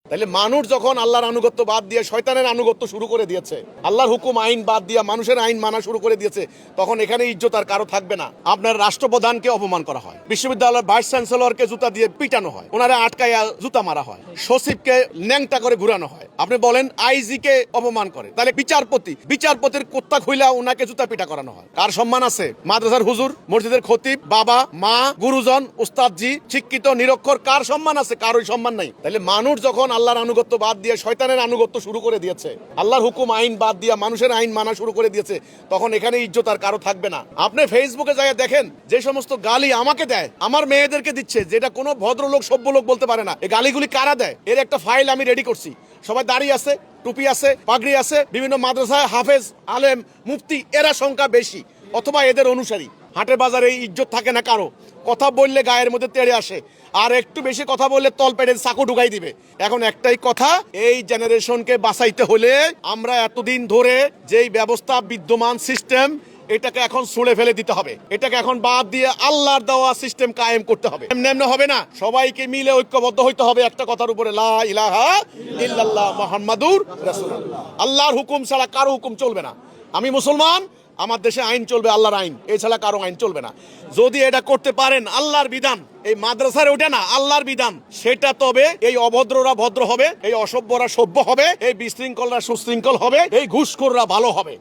তাহলে মানুষ যখন আল্লাহর আনুগত্য বাদ দিয়ে শয়তানের আনুগত্য শুরু করে দিয়েছে, আল্লাহর হুকুম আইন বাদ দিয়ে মানুষের আইন মানা শুরু করে দিয়েছে, তখন এখানে ইজ্জত আর কারো থাকবে না। আপনার রাষ্ট্রপ্রধানকে অপমান করা হয়, বিশ্ববিদ্যালয়ের ভাইস চ্যান্সেলরকে জুতা দিয়ে পিটানো হয়, ওনারা আটকাইয়া জুতা মারা হয়, সচিবকে ন্যাংটা করে ঘুরানো হয়। আপনি বলেন আইজি কে অপমান করে, তাহলে বিচারপতির কুত্তা খুইলা ওনাকে জুতা পিটা করানো হয়। কার সম্মান আছে? মাদ্রাসার হুজুর, মসজিদের খতিব, বাবা, মা, গুরুজন, উস্তাদজি, শিক্ষিত, নিরক্ষর, কার সম্মান আছে? কারোই সম্মান নাই। তাহলে মানুষ যখন আল্লাহর আনুগত্য বাদ দিয়ে শয়তানের আনুগত্য শুরু করে দিয়েছে, আল্লাহর হুকুম আইন বাদ দিয়ে মানুষের আইন মানা শুরু করে দিয়েছে, তখন এখানে ইজ্জত আর কারো থাকবে না। আপনি ফেসবুকে যাই দেখেন যে সমস্ত গালি আমাকে দেয়, আমার মেয়েদেরকে দিচ্ছে, যেটা কোনো ভদ্রলোক সভ্য লোক বলতে পারে না। এই গালিগুলি কারা দেয়? এর একটা ফাইল আমি রেডি করছি। সবাই দাঁড়িয়ে আছে, টুপি আছে, পাগড়ি আছে, বিভিন্ন মাদ্রাসায় হাফেজ, আলেম, মুফতি, এরা সংখ্যা বেশি অথবা এদের অনুসারী। হাটে বাজারে ইজ্জত থাকে না কারো, কথা বললে গায়ের মধ্যে তেড়ে আসে, আর একটু বেশি কথা বললে তল পেটে চাকু ঢুকাই দিবে। এখন একটাই কথা, এই জেনারেশনকে বাঁচাইতে হলে আমরা এতদিন ধরে যেই ব্যবস্থা বিদ্যমান সিস্টেম, এটাকে এখন ছুঁড়ে ফেলে দিতে হবে। এটাকে এখন বাদ দিয়ে আল্লাহর দেওয়া সিস্টেম কায়েম করতে হবে। এমনি হবে না, সবাইকে মিলে ঐক্যবদ্ধ হইতে হবে একটা কথার উপরে, লা ইলাহা ইল্লাল্লাহ মুহাম্মাদুর রাসূলুল্লাহ। আল্লাহর হুকুম ছাড়া কারো হুকুম চলবে না। আমি মুসলমান, আমার দেশে আইন চলবে আল্লাহর আইন, এছাড়া কারো আইন চলবে না। যদি এটা করতে পারেন, আল্লাহর বিধান, এই মাদ্রাসার ওটা না, আল্লাহর বিধান, সেটা তবে এই অভদ্ররা ভদ্র হবে, এই অসভ্যরা সভ্য হবে, এই বিশৃঙ্খলরা সুশৃঙ্খল হবে, এই ঘুষখোররা ভালো হবে।